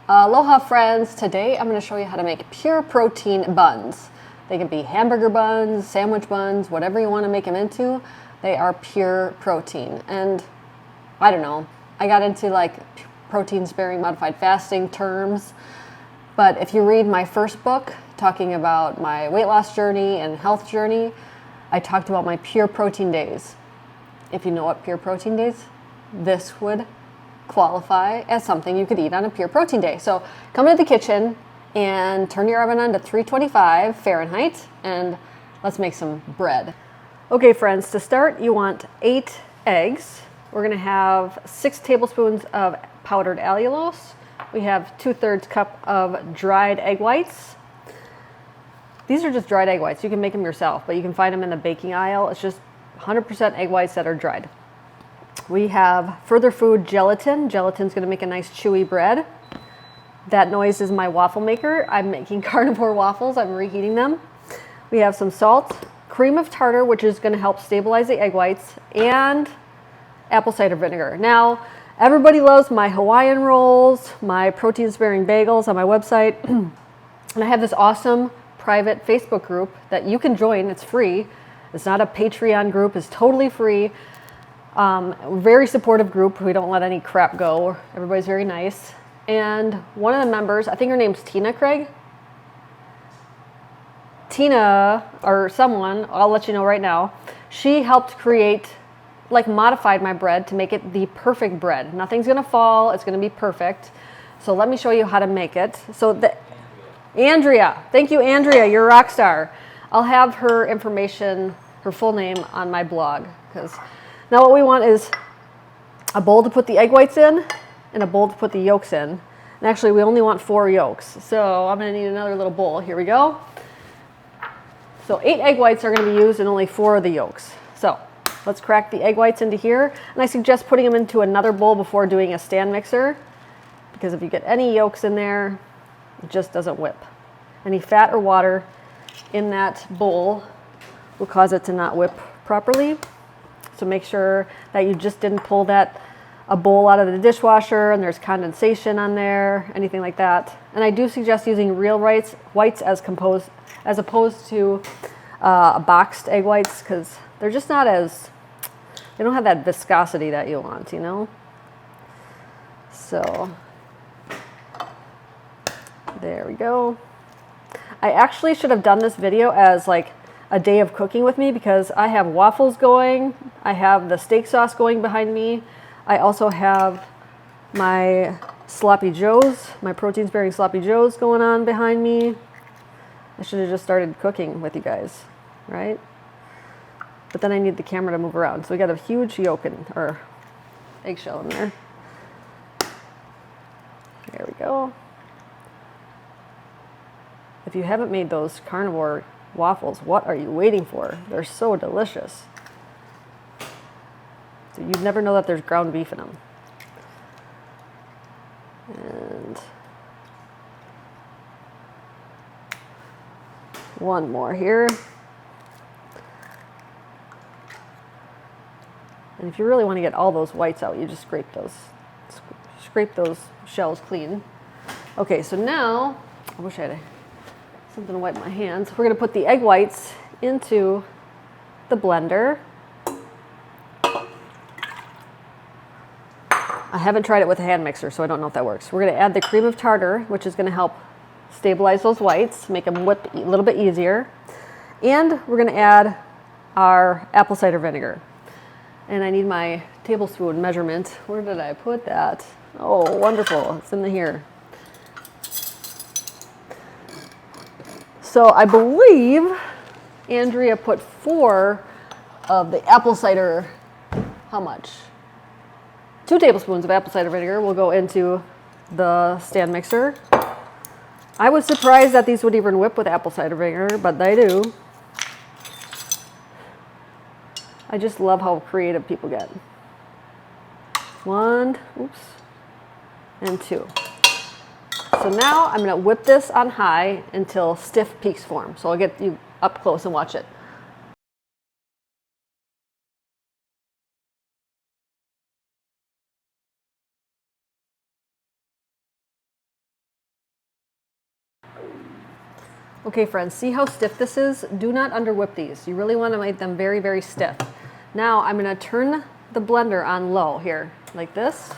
Aloha friends, today I'm going to show you how to make pure protein buns. They can be hamburger buns, sandwich buns, whatever you want to make them into. They are pure protein. And I don't know, I got into like protein sparing modified fasting terms. But if you read my first book talking about my weight loss journey and health journey, I talked about my pure protein days. If you know what pure protein days, this would qualify as something you could eat on a pure protein day. So come into the kitchen and turn your oven on to 325 Fahrenheit and let's make some bread. Okay friends, to start you want 8 eggs. We're gonna have 6 tablespoons of powdered allulose. We have 2/3 cup of dried egg whites. These are just dried egg whites. You can make them yourself, but you can find them in the baking aisle. It's just 100% egg whites that are dried. We have Further Food gelatin. Gelatin's going to make a nice chewy bread. That noise is my waffle maker. I'm making carnivore waffles. I'm reheating them. We have some salt, cream of tartar, which is going to help stabilize the egg whites, and apple cider vinegar. Now, everybody loves my Hawaiian rolls, my protein-sparing bagels on my website. And I have this awesome private Facebook group that you can join. It's free. It's not a Patreon group. It's totally free. Very supportive group. We don't let any crap go. Everybody's very nice. And one of the members, I think her name's Tina, Craig? Tina, or someone, I'll let you know right now, she helped create, like modified my bread to make it the perfect bread. Nothing's gonna fall, it's gonna be perfect. So let me show you how to make it. Andrea, thank you Andrea, you're a rock star. I'll have her information, her full name on my blog, because now what we want is a bowl to put the egg whites in and a bowl to put the yolks in. And actually we only want 4 yolks. So I'm gonna need another little bowl. Here we go. So 8 egg whites are gonna be used and only 4 of the yolks. So let's crack the egg whites into here. And I suggest putting them into another bowl before doing a stand mixer, because if you get any yolks in there, it just doesn't whip. Any fat or water in that bowl will cause it to not whip properly. So make sure that you just didn't pull a bowl out of the dishwasher and there's condensation on there, anything like that. And I do suggest using real whites as opposed to boxed egg whites, because they're just not they don't have that viscosity that you want, you know? So there we go. I actually should have done this video as like a day of cooking with me, because I have waffles going, I have the steak sauce going behind me, I also have my sloppy joes, my protein sparing sloppy joes going on behind me. I should have just started cooking with you guys, right? But then I need the camera to move around. So we got a huge yolk or eggshell in there. There we go. If you haven't made those carnivore waffles, what are you waiting for? They're so delicious. So you'd never know that there's ground beef in them. And one more here. And if you really want to get all those whites out, you just scrape those shells clean. Okay, so now, I wish I had something to wipe my hands. We're going to put the egg whites into the blender. I haven't tried it with a hand mixer, so I don't know if that works. We're going to add the cream of tartar, which is going to help stabilize those whites, make them whip a little bit easier. And we're going to add our apple cider vinegar. And I need my tablespoon measurement. Where did I put that? Oh, wonderful. It's in here. So I believe Andrea put 4 of the apple cider, how much? 2 tablespoons of apple cider vinegar will go into the stand mixer. I was surprised that these would even whip with apple cider vinegar, but they do. I just love how creative people get. 1, oops, and 2. So now I'm going to whip this on high until stiff peaks form. So I'll get you up close and watch it. Okay friends, see how stiff this is? Do not under whip these. You really want to make them very, very stiff. Now I'm going to turn the blender on low here, like this.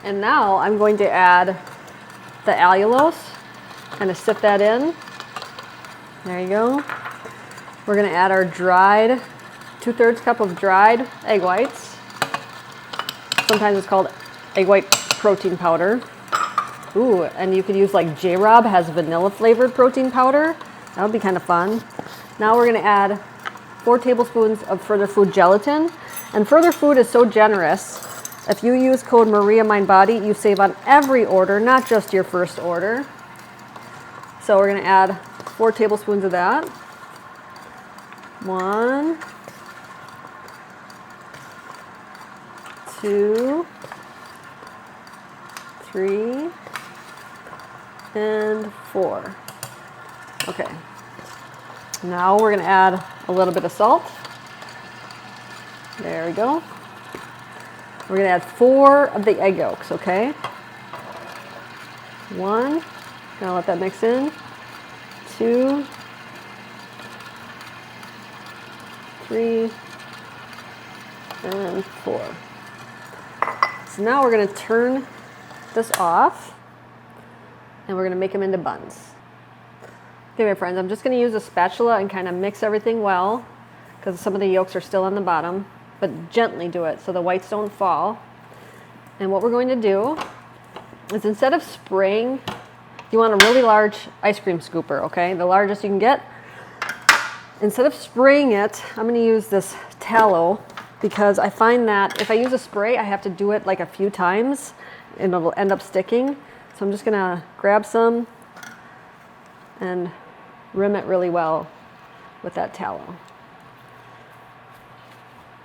And now I'm going to add the allulose, kind of sip that in. There you go. We're going to add our dried, 2/3 cup of dried egg whites. Sometimes it's called egg white protein powder. Ooh, and you could use like J-Rob has vanilla flavored protein powder. That would be kind of fun. Now we're going to add 4 tablespoons of Further Food gelatin. And Further Food is so generous. If you use code MariaMindBody, you save on every order, not just your first order. So we're going to add 4 tablespoons of that. 1, 2, 3, and 4. Okay. Now we're going to add a little bit of salt. There we go. We're going to add 4 of the egg yolks, okay? 1. Gonna let that mix in. 2, 3, and 4. So now we're going to turn this off, and we're going to make them into buns. Okay, my friends, I'm just going to use a spatula and kind of mix everything well, because some of the yolks are still on the bottom, but gently do it so the whites don't fall. And what we're going to do is, instead of spraying, you want a really large ice cream scooper, okay? The largest you can get. Instead of spraying it, I'm going to use this tallow, because I find that if I use a spray, I have to do it like a few times and it'll end up sticking. So I'm just going to grab some and rim it really well with that tallow.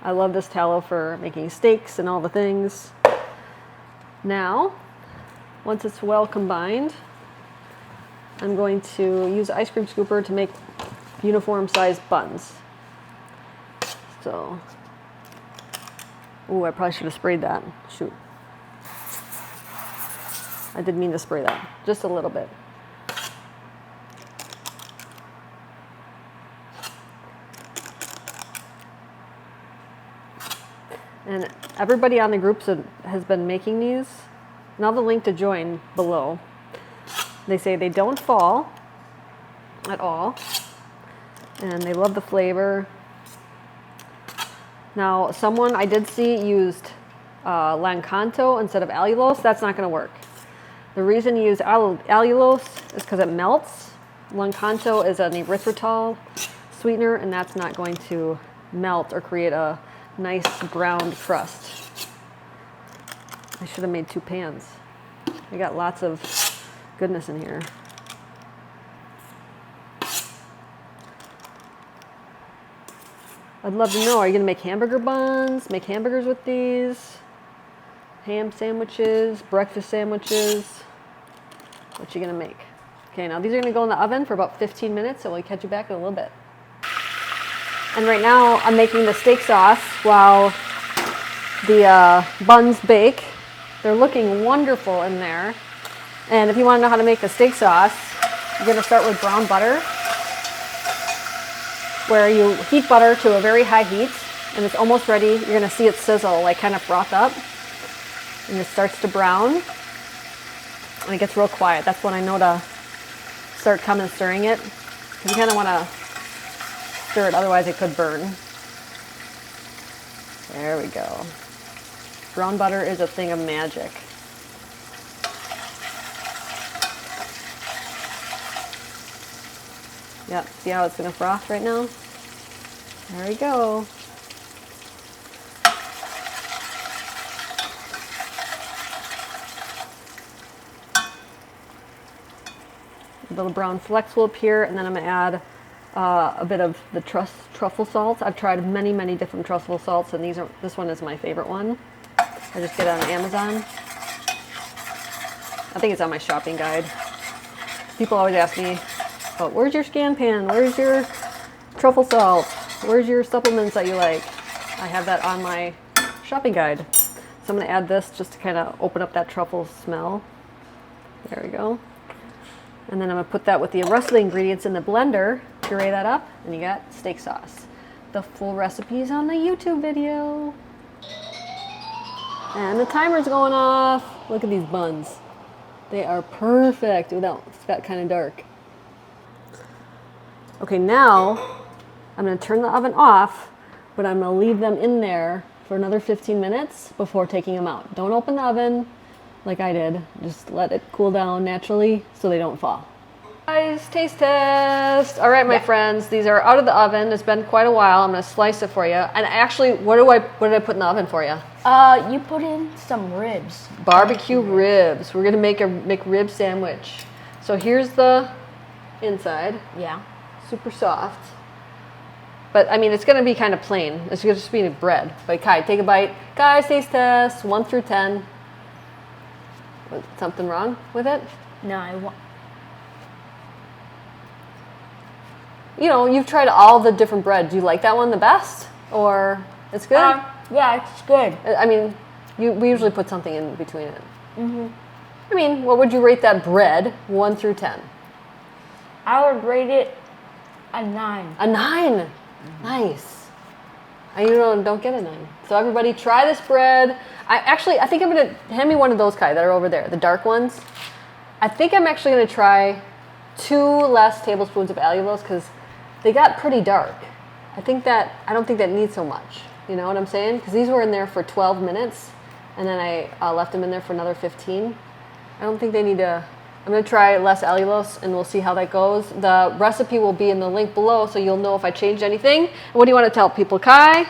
I love this tallow for making steaks and all the things. Now, once it's well combined, I'm going to use the ice cream scooper to make uniform sized buns. So, ooh, I probably should have sprayed that. Shoot. I didn't mean to spray that. Just a little bit. And everybody on the groups has been making these. And I'll have the link to join below. They say they don't fall at all. And they love the flavor. Now, someone I did see used Lancanto instead of allulose. That's not going to work. The reason you use allulose is because it melts. Lancanto is an erythritol sweetener, and that's not going to melt or create a nice browned crust. I should have made 2 pans. I got lots of goodness in here. I'd love to know, are you going to make hamburger buns, make hamburgers with these, ham sandwiches, breakfast sandwiches? What you going to make? Okay, now these are going to go in the oven for about 15 minutes, so we'll catch you back in a little bit. And right now I'm making the steak sauce while the buns bake. They're looking wonderful in there. And if you want to know how to make the steak sauce, you're going to start with brown butter, where you heat butter to a very high heat, and it's almost ready. You're going to see it sizzle, like kind of froth up, and it starts to brown, and it gets real quiet. That's when I know to start coming and stirring it, because you kind of want to stir it, otherwise it could burn. There we go. Brown butter is a thing of magic. Yep, see how it's going to froth right now? There we go. A little brown flecks will appear, and then I'm going to add a bit of the truffle salt. I've tried many, many different truffle salts, and this one is my favorite one. I just get it on Amazon. I think it's on my shopping guide. People always ask me, oh, where's your scan pan? Where's your truffle salt? Where's your supplements that you like? I have that on my shopping guide. So I'm going to add this just to kind of open up that truffle smell. There we go. And then I'm gonna put that with the rest of the ingredients in the blender, puree that up, and you got steak sauce. The full recipe is on the YouTube video. And the timer's going off. Look at these buns. They are perfect. Ooh, that got kind of dark. Okay, now I'm gonna turn the oven off, but I'm gonna leave them in there for another 15 minutes before taking them out. Don't open the oven like I did. Just let it cool down naturally so they don't fall. Guys, taste test. All right, my friends, these are out of the oven. It's been quite a while. I'm gonna slice it for you. And actually, what did I put in the oven for you? You put in some ribs. Barbecue ribs. We're gonna make a McRib sandwich. So here's the inside. Yeah. Super soft. But I mean, it's gonna be kind of plain. It's gonna just be bread. But Kai, take a bite. Guys, taste test, 1 through 10. Was something wrong with it? No, You know, you've tried all the different bread. Do you like that one the best? Or it's good? yeah, it's good. I mean, we usually put something in between it. Mm-hmm. I mean, what would you rate that bread, 1 through 10? I would rate it a 9. A 9? Mm-hmm. Nice. I don't get a 9. So everybody try this bread. I think I'm going to, hand me one of those, Kai, that are over there, the dark ones. I think I'm actually going to try 2 less tablespoons of allulose because they got pretty dark. I don't think that needs so much. You know what I'm saying? Because these were in there for 12 minutes, and then I left them in there for another 15. I don't think they need to. I'm going to try less allulose, and we'll see how that goes. The recipe will be in the link below, so you'll know if I changed anything. What do you want to tell people, Kai?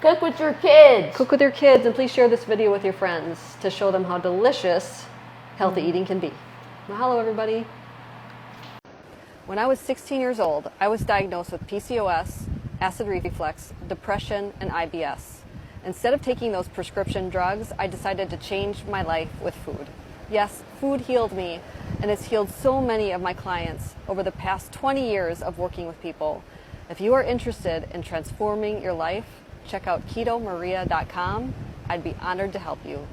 Cook with your kids. Cook with your kids, and please share this video with your friends to show them how delicious healthy eating can be. Mahalo, everybody. When I was 16 years old, I was diagnosed with PCOS, acid reflux, depression, and IBS. Instead of taking those prescription drugs, I decided to change my life with food. Yes, food healed me, and it's healed so many of my clients over the past 20 years of working with people. If you are interested in transforming your life, check out KetoMaria.com. I'd be honored to help you.